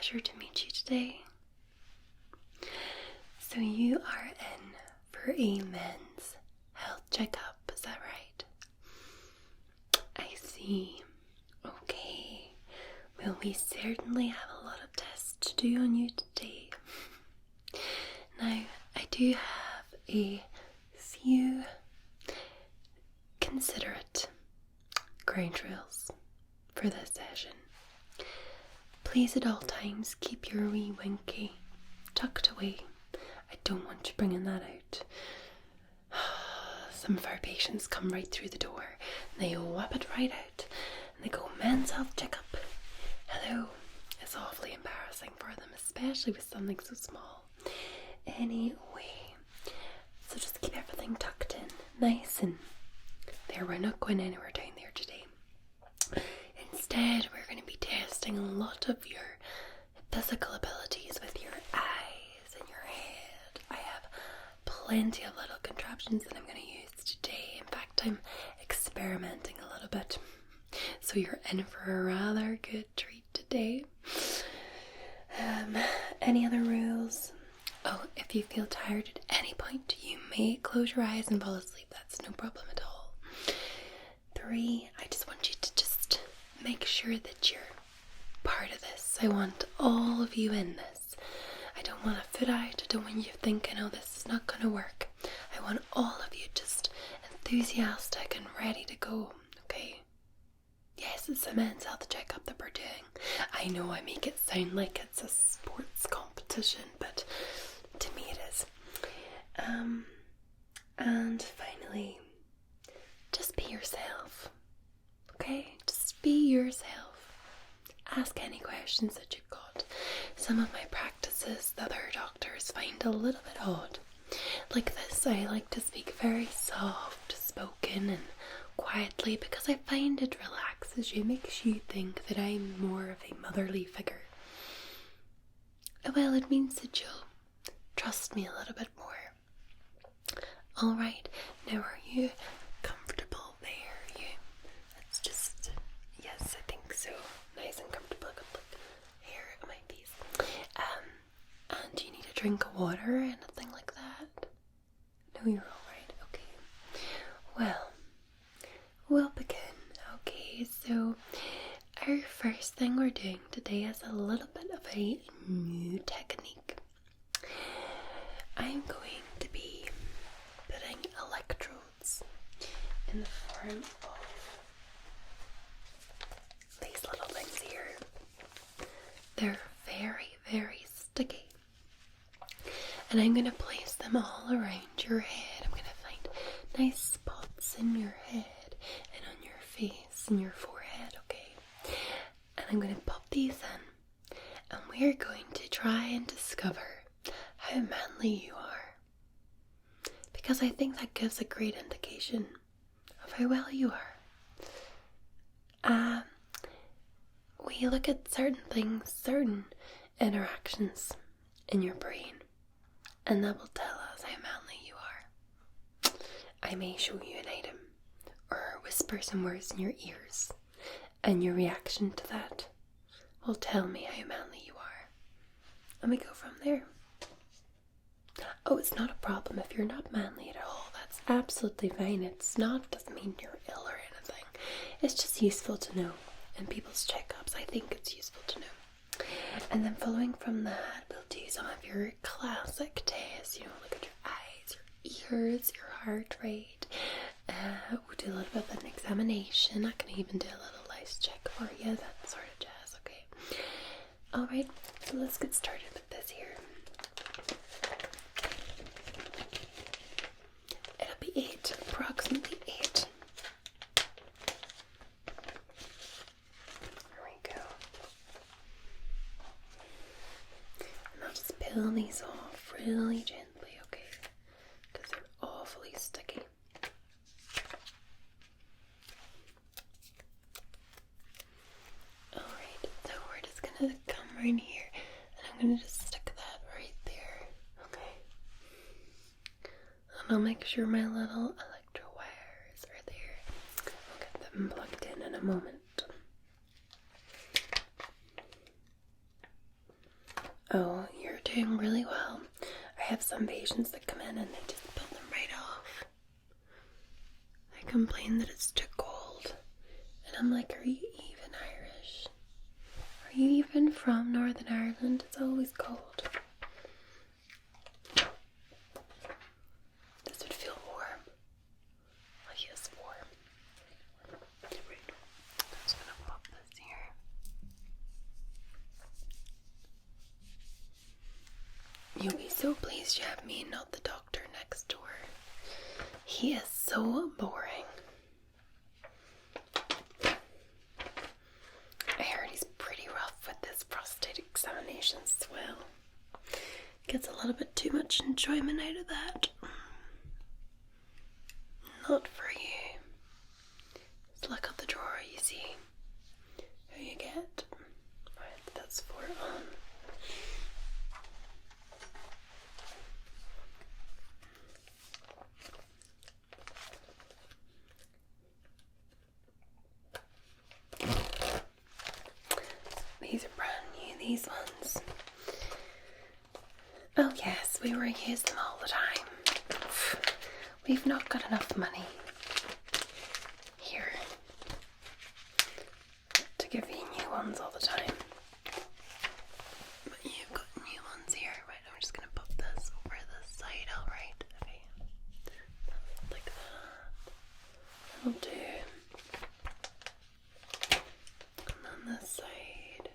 pleasure to meet you today. So you are in for a men's health checkup, is that right? I see. Okay. Well, we certainly have a lot of tests to do on you today. Now, I do have a few considerate ground rules for this session. Please at all times keep your wee winky tucked away. I don't want you bringing that out. Some of our patients come right through the door and they whap it right out and they go, men's health checkup. Hello. It's awfully embarrassing for them, especially with something so small. Anyway, so just keep everything tucked in, nice and there. We're not going anywhere down there today. Instead, we're going to be testing a lot of your physical abilities with your eyes and your head. I have plenty of little contraptions that I'm going to use today. In fact, I'm experimenting a little bit. So you're in for a rather good treat today. Any other rules? Oh, if you feel tired at any point, you may close your eyes and fall asleep. That's no problem at all. 3, I just want you to just make sure that you're part of this. I want all of you in this. I don't want a foot out. I don't want you thinking, oh, this is not going to work. I want all of you just enthusiastic and ready to go, okay? Yes, it's a men's health checkup that we're doing. I know I make it sound like it's a sports competition, but to me it is. And finally, just be yourself, okay? Just be yourself. Ask any questions that you've got. Some of my practices that other doctors find a little bit odd. Like this, I like to speak very soft spoken and quietly because I find it relaxes you, makes you think that I'm more of a motherly figure. Well, it means that you'll trust me a little bit more. Alright, now are you comfortable there? It's just, yes, I think so. Nice and comfortable. Look here at my face. And do you need a drink of water or anything like that? No, you're alright. Okay. Well, we'll begin. Okay, so our first thing we're doing today is a little bit of a new technique. I'm going to be putting electrodes in the form of these little things here. They're very, very sticky. And I'm going to place them all around your head. I'm going to find nice spots in your head and on your face and your forehead, okay? And I'm going to pop these in. And we're going to try and discover how manly you are. Because I think that gives a great indication of how well you are. We look at certain things, certain interactions in your brain, and that will tell us how manly you are. I may show you an item or whisper some words in your ears, and your reaction to that will tell me how manly you are. And we go from there. Oh, it's not a problem if you're not manly at all. That's absolutely fine. Doesn't mean you're ill or anything. It's just useful to know. In people's checkups, I think it's useful to know. And then following from that, we'll do some of your classic tests. Look at your eyes, your ears, your heart rate. We'll do a little bit of an examination. I can even do a little lice check for you, that sort of jazz, okay? Alright, so let's get started with this here. It'll be approximately 8. There we go. And I'll just peel these off really gently, okay? Because they're awfully sticky. Alright, so we're just gonna come right here and I'm gonna just stick that right there, okay? And I'll make sure my little electro wires are there. I'll get them plugged in a moment. Oh, you're doing really well. I have some patients that come in and they just pull them right off. They complain that it's too cold. And I'm like, are you even Irish? Are you even from Northern Ireland? It's always cold. This would feel warm. Oh yes, warm. Right. I'm just gonna pop this here. You'll be so pleased you have me, not the doctor next door. He is so boring. I heard he's pretty rough with his prostate examinations as well. Gets a little bit too much enjoyment out of that. Not for you. Just look at the drawer, you see. Who you get. Right, that's for on. These are brand new, these ones. Oh yes, we reuse them all the time. We've not got enough money here to give you new ones all the time. But you've got new ones here. Right, I'm just going to pop this over the side, alright? Okay. Like that. That'll do. And then this side.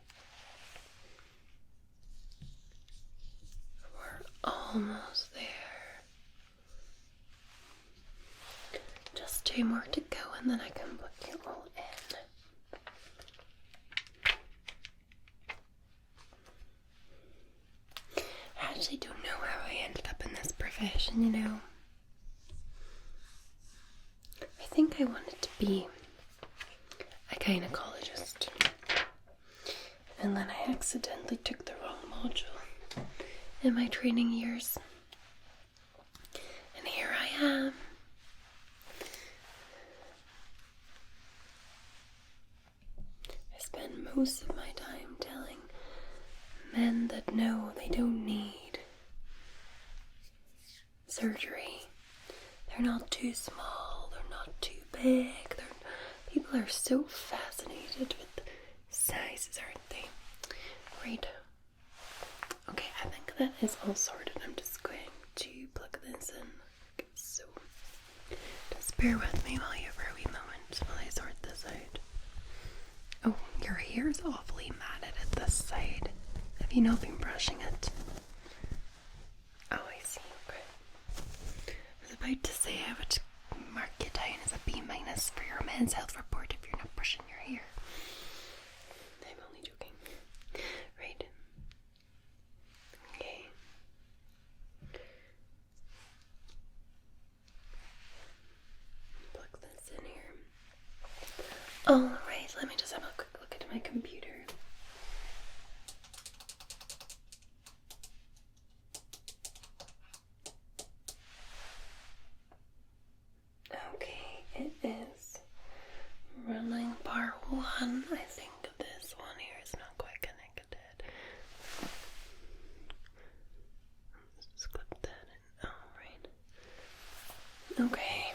We're almost there. Just 2 more to go and then I can book you all in. I actually don't know how I ended up in this profession, you know. I think I wanted to be a gynecologist. And then I accidentally took the wrong module in my training years. And here I am. I spend most of my time telling men that no, they don't need surgery. They're not too small, they're not too big. People are so fascinated with sizes, aren't they? Right. Okay, I think that is all sorted. I'm just going to plug this in. Okay, so just bear with me while you for a wee moment while I sort this out. Oh, your hair is awfully matted at this side. Have you not been brushing it? Oh, I see. Okay. I was about to say I would mark you down as a B- for your men's health report if you're not brushing your hair. I'm only joking. Right. Okay. Plug this in here. Alright, let me just have a quick look at my computer. Okay, it is running bar 1. I think this one here is not quite connected. Let's just clip that in. Alright. Okay.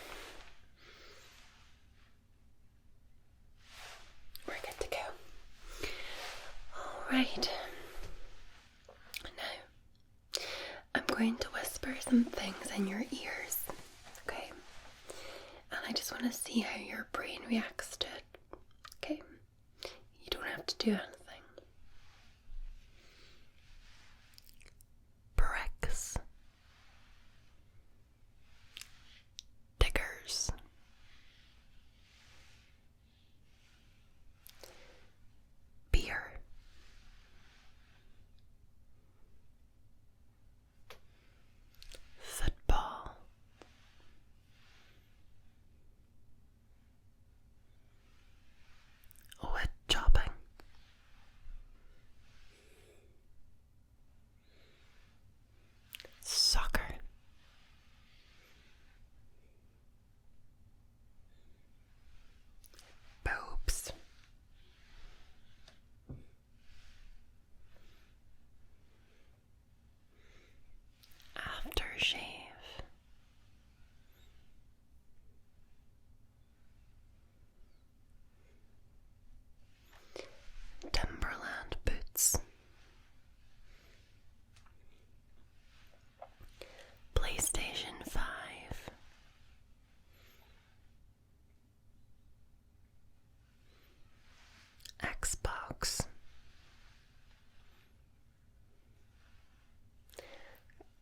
We're good to go. Alright. Now, I'm going to whisper some things in your ears. Okay? And I just want to see how your brain reacts to it. Okay? You don't have to do anything. Bricks. Diggers. Beer. Football. Wood chopping. shave. Timberland boots. PlayStation 5. Xbox.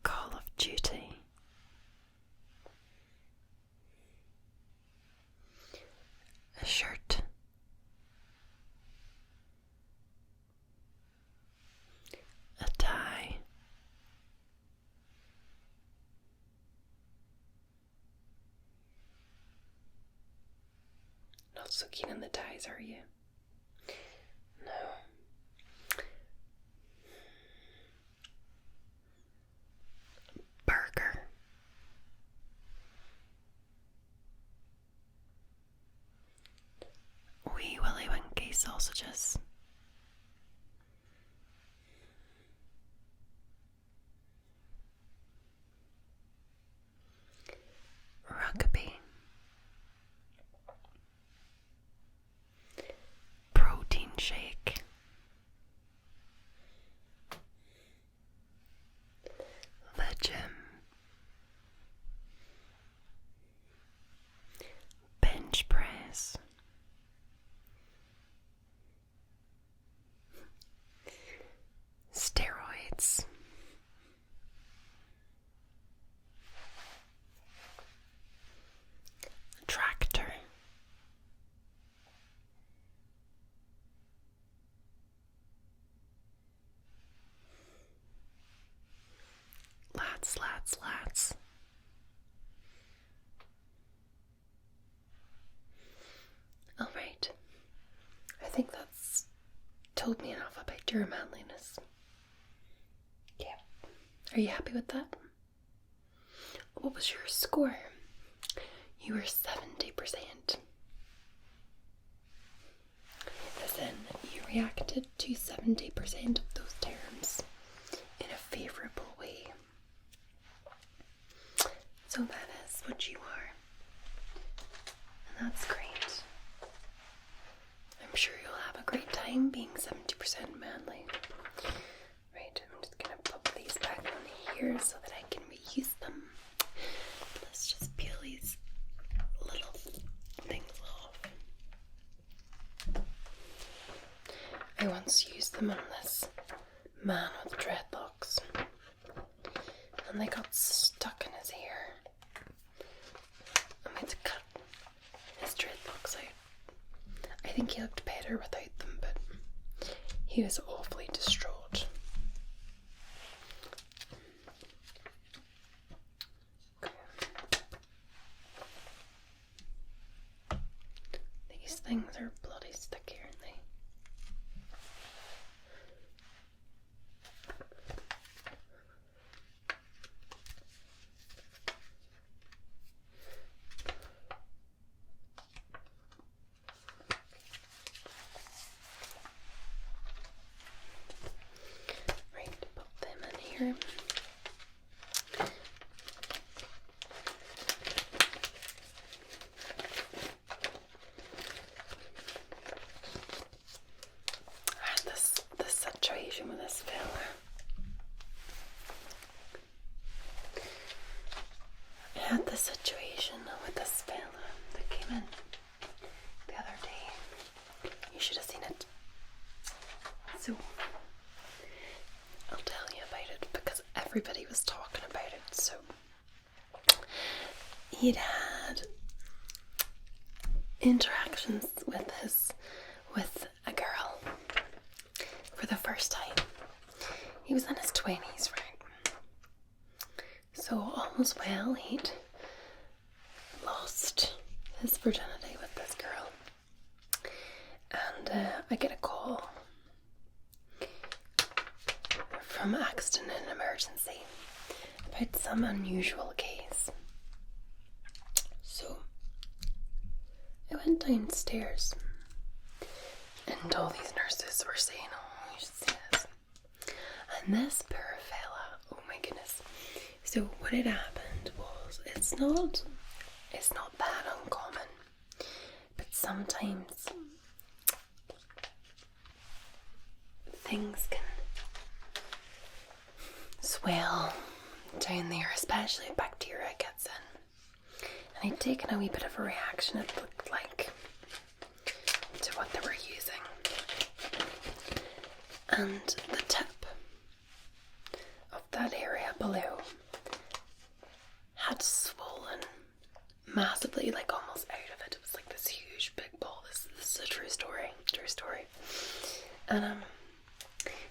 Call of Duty. A shirt. A tie. Not so keen on the ties, are you? No. Burger. Wee Willy Winky sausages. Rugby. Protein shake. The gym. Bench press. Steroids. Tractor. Lads. Alright. I think that's told me enough about your manliness. Yeah. Are you happy with that? What was your score? You were 70%. As in, you reacted to 70% of those terms in a favourable way. So that is what you are. And that's great. I'm sure you'll have a great time being 70% manly. Right, I'm just going to pop these back on here so that I can reuse them. Let's just peel these little things off. I once used them on this man with dreadlocks, and they got stuck in his hair. I had to cut his dreadlocks out. I think he looked better without them, but he was awfully distraught. These things are bloody sticky, aren't they? Right, put them in here. This situation with this fella. I had this situation with this fella that came in the other day. You should have seen it. So, I'll tell you about it because everybody was talking about it. So, he'd had interactions with a girl for the first time. He was in his 20s, right? So all was well. He'd lost his virginity with this girl, and I get a call from accident and emergency about some unusual case. So I went downstairs, and all these nurses were saying, "Oh, you should see this." And this poor fella, oh my goodness, So what had happened was, it's not that uncommon, but sometimes things can swell down there, especially if bacteria gets in. And I'd taken a wee bit of a reaction, it looked like, to what they were using. And the tip of that area below had swollen massively, like almost out of it. It was like this huge big ball. This is a true story. And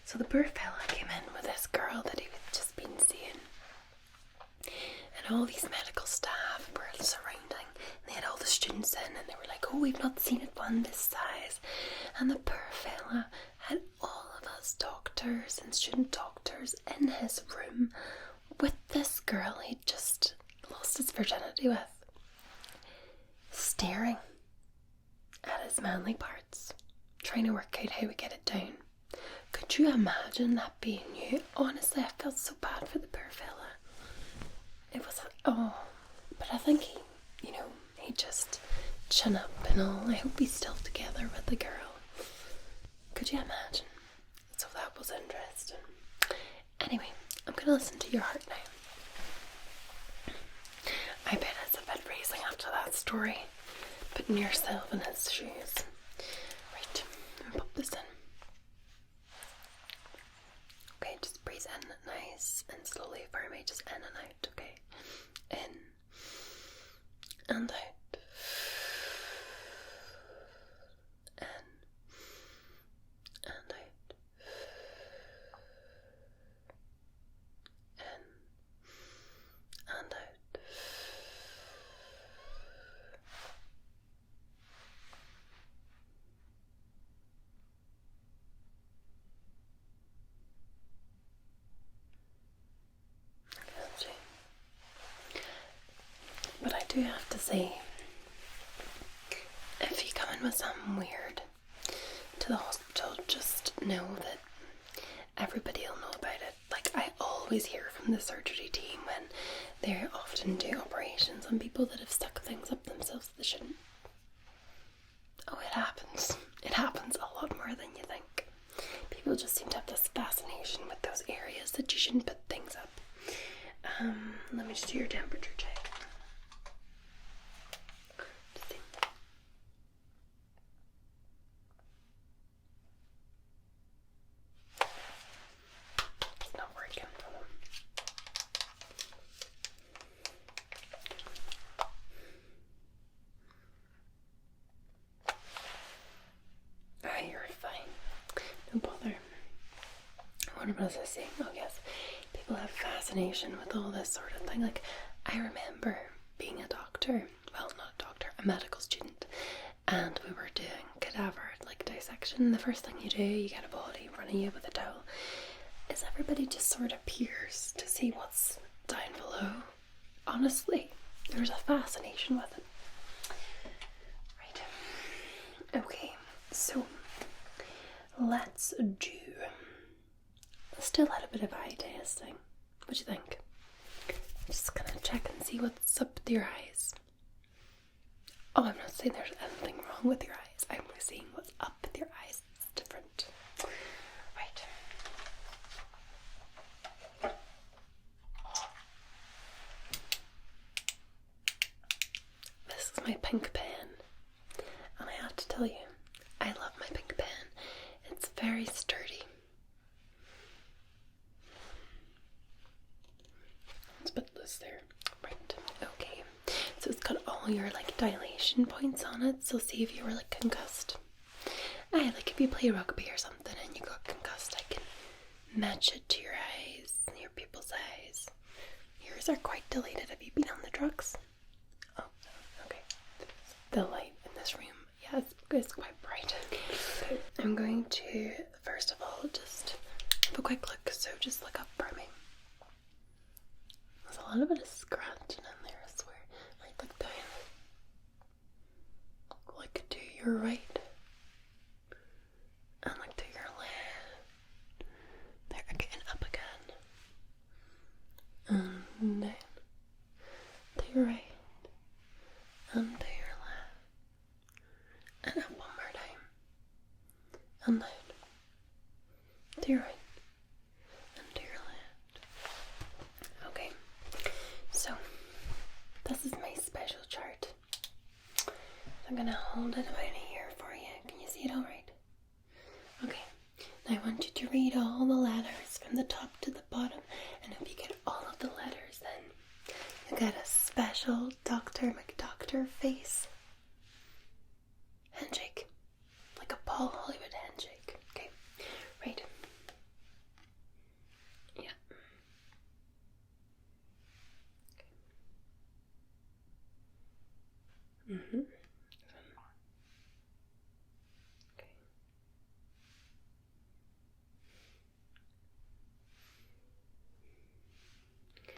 so the poor fella came in with this girl that he had just been seeing, and all these medical staff were surrounding. They had all the students in, and they were like, "Oh, we've not seen it one this size." And the poor fella had all of us doctors and student doctors in his room with this girl he'd just lost his virginity with, staring at his manly parts, trying to work out how we get it down. Could you imagine that being you? Honestly, I felt so bad for the poor fella. It was, but I think he just chin up and all. I hope he's still together with the girl. Could you imagine? So that was interesting. Anyway, I'm gonna listen to your heart now. I bet it's a bit racing after that story. Putting yourself in his shoes. Right, I'm gonna pop this in. Okay, just breathe in nice and slowly for me, just in and out, okay? In and out. In and out. In and out. But I do have to say, if you come in with something weird to the hospital, just know that everybody will know about it. Like, I always hear from the surgery team when they often do operations on people that have stuck things up themselves that they shouldn't. Oh, it happens. It happens a lot more than you think. People just seem to have this fascination with those areas that you shouldn't put things up. Let me just do your temperature check. It's not working. You're fine. No bother. What was I saying? Oh yes, people have fascination with all this sort of thing. Like, I remember being a doctor, well, not a doctor, a medical student, and we were doing cadaver, like dissection. The first thing you do, you get a body in front of you with a towel, is everybody just sort of peers to see what's down below. Honestly, there's a fascination with it. Right. Okay, so let's do still a little bit of eye testing. What do you think? I'm just gonna check and see what's up with your eyes. Oh, I'm not saying there's anything wrong with your eyes. I'm seeing what's up with your eyes. It's different. Right. This is my pink pen. And I have to tell you, I love my pink pen. It's very sturdy. It's a bit loose there. Right. Okay. So it's got all your like dilation points on it. So see if you were like concussed. Like if you play rugby or something and you got concussed, I can match it to your eyes, your pupil's eyes. Yours are quite dilated. Have you been on the drugs? Oh, okay. The light in this room, yeah, it's quite bright. Okay. I'm going to first of all just have a quick look. So just look up for me. There's a little bit of scratching in there, I swear. Right, look down. Look to your right. And look to your left. There, again, up again. hold it about here for you. Can you see it all right? Okay. Now I want you to read all the letters from the top to the bottom, and if you get all of the letters, then you get a special Dr. McDoctor face handshake, like a Paul Hollywood handshake. Okay, right. Yeah. Okay. Okay.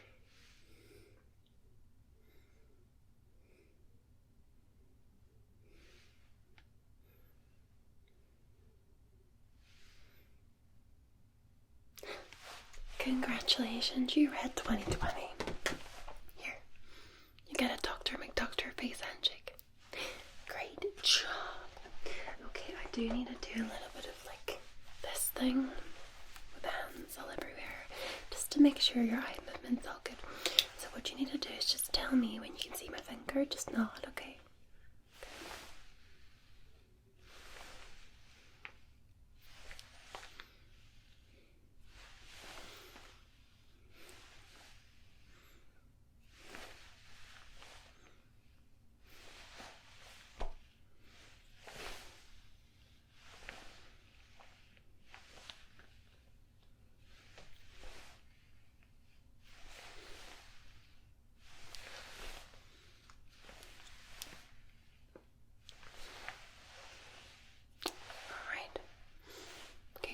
Congratulations, you read 2020. Here, you get a Dr. McDoctor face handshake. Great job. Okay, I do need to do a little bit of like this thing with the hands all everywhere, just to make sure your eye movement's all good. So what you need to do is just tell me when you can see my finger, just nod, okay?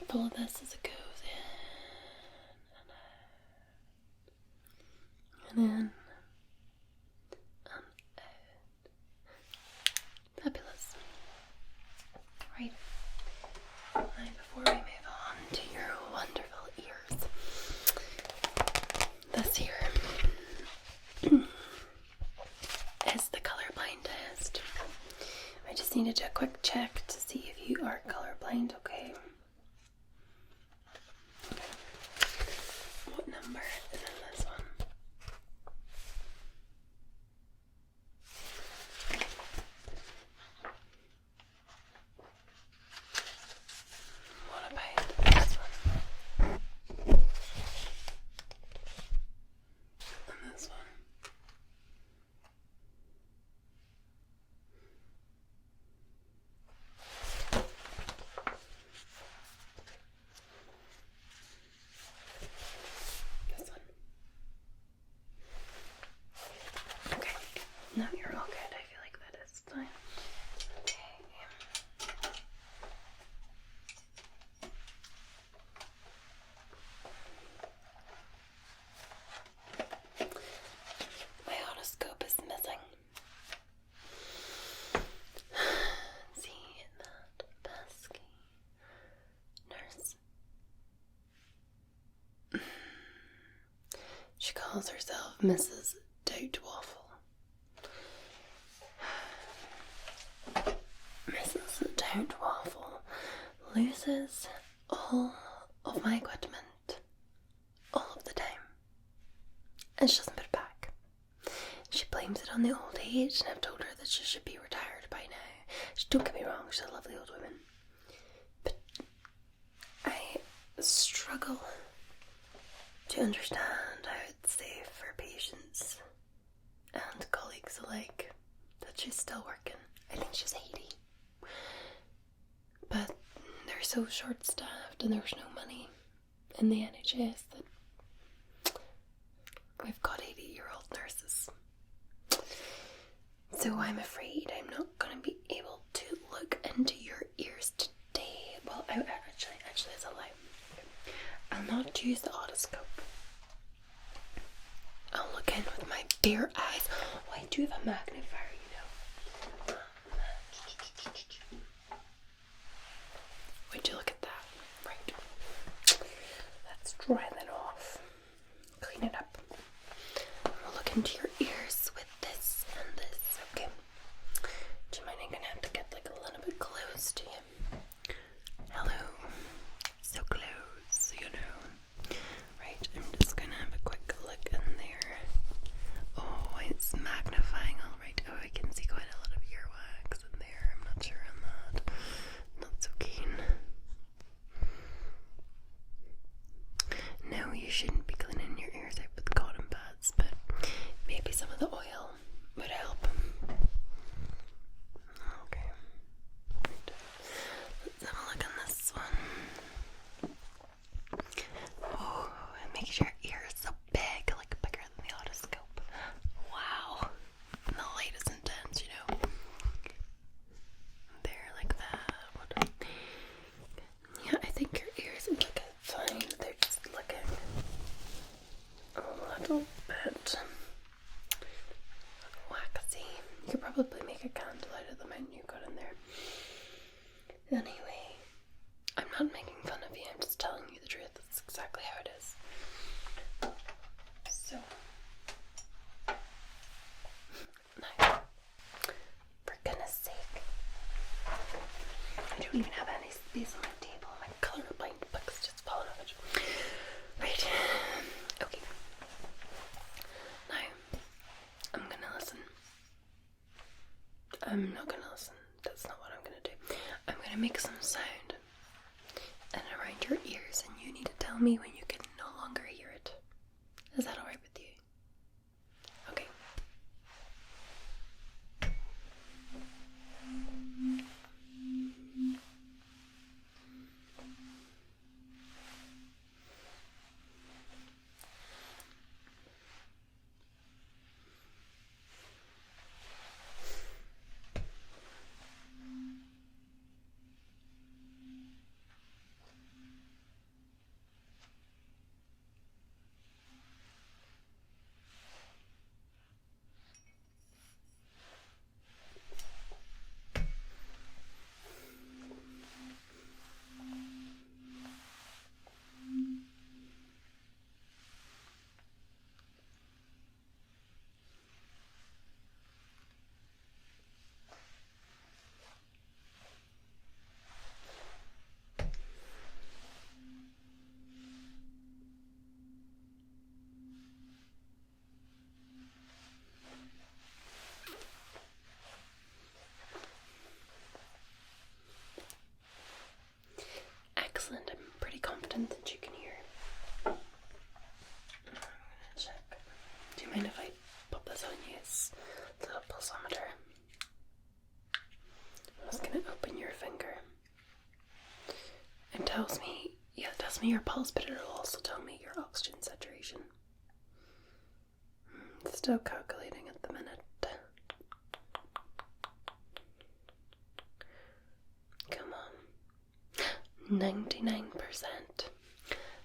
Pull this as it goes in and in and out. Fabulous. Right. Now before we move on to your wonderful ears, this here is the colorblind test. I just need to do a quick check to see if you are colorblind, okay? What number is in this one? What about this one? And this one? No, you're all good. I feel like that is fine. Okay. My otoscope is missing. See that pesky nurse? She calls herself Mrs. Doubtwaffle. Mrs. Doubtwaffle loses all of my equipment all of the time, and she doesn't put it back. She blames it on the old age, and I've told her that she should be retired by now. Don't get me wrong, she's a lovely old woman, but I struggle to understand how it's safe for patients and colleagues alike that she's still working. I think she's 80. But they're so short-staffed and there's no money in the NHS that we've got 80-year-old nurses. So I'm afraid I'm not going to be able to look into your ears today. Well, actually, it's a lie. I'll not use the otoscope. I'll look in with my bare eyes. Oh, I do have a magnifier, you know. Would you look at that? Right. Let's dry that off. Clean it up. We'll look into your ears with this and this. Okay. Do you mind? I'm gonna have to get like a little bit close to you. Hello. So close, you know. Right. I'm just gonna have a quick look in there. Oh, it's magnifying. All right. Oh, I can see quite a lot of earwax in there. know you shouldn't be cleaning your ears out with cotton pads, but maybe some of the oil would help. Okay. Right. Let's have a look on this one. Oh, it makes your ears so big, like bigger than the otoscope. Wow. And the light is intense, you know. There, like that. Yeah, I think your ears would look fine. They're just looking a little bit waxy. You could probably make a candle out of the amount you got in there. Anyway, I'm not making fun of you, I'm just telling you the truth. That's exactly how it is. So, now, for goodness sake, I don't even have any space on my table. My colorblind book's just falling off it. Right. Okay. Now, I'm gonna listen. I'm not gonna listen. That's not what I'm gonna do. I'm gonna make some sound and around your ears, and you need to tell me when you can no longer hear it. Is that alright with you? Okay. Excellent. I'm pretty confident that you can hear. I'm gonna check. Do you mind if I pop this on you? It's a little pulsometer. I'm just gonna open your finger. It tells me, yeah, it tells me your pulse, but it'll also tell me your oxygen saturation. It's still calculating at the minute. Come on. 99%.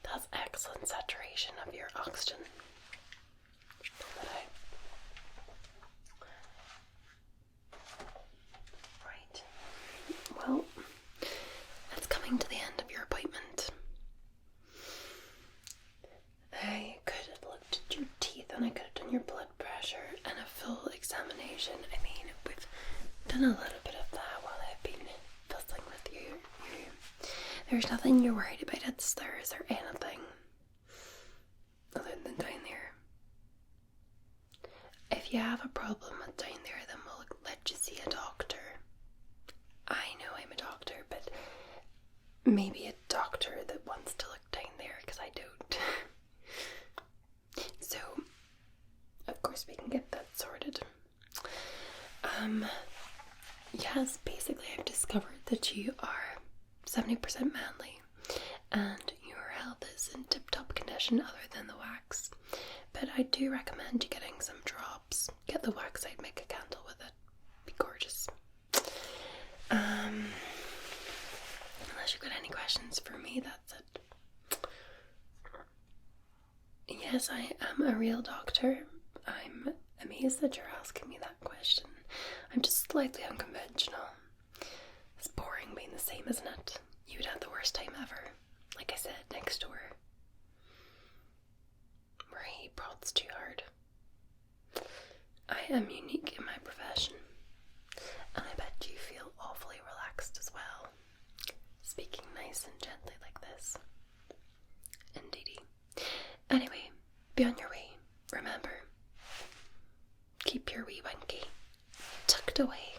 That's excellent saturation of your oxygen. Right. Well, it's coming to the end of your appointment. I could have looked at your teeth, and I could have done your blood pressure and a full examination. I mean, we've done a little bit of that while I've been fussing with you. There's nothing you're worried about at stairs or anything other than down there. If you have a problem with down there, then we'll let you see a doctor. I know I'm a doctor, but maybe a doctor that wants to look down there, because I don't. So, of course we can get that sorted. Yes, basically I've discovered that you are 70% manly and your health is in tip-top condition other than the wax. But I do recommend you getting some drops. Get the wax out, make a candle with it. Be gorgeous. Unless you've got any questions for me, that's it. Yes, I am a real doctor. I'm amazed that you're asking me that question. I'm just slightly unconventional. It's boring being the same, isn't it? You'd have the worst time ever. Like I said, next door. Where he prods too hard. I am unique in my profession. And I bet you feel awfully relaxed as well. Speaking nice and gently like this. Indeedy. Anyway, be on your way. Remember, keep your wee winky tucked away.